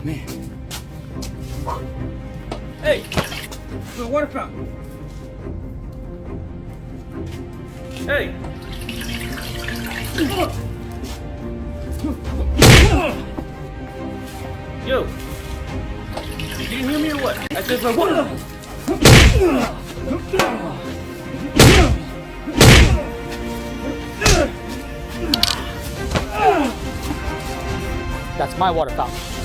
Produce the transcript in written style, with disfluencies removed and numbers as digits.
man. Hey! The water fountain. Hey! Yo! Did you hear me or what? I said my water. That's my water fountain.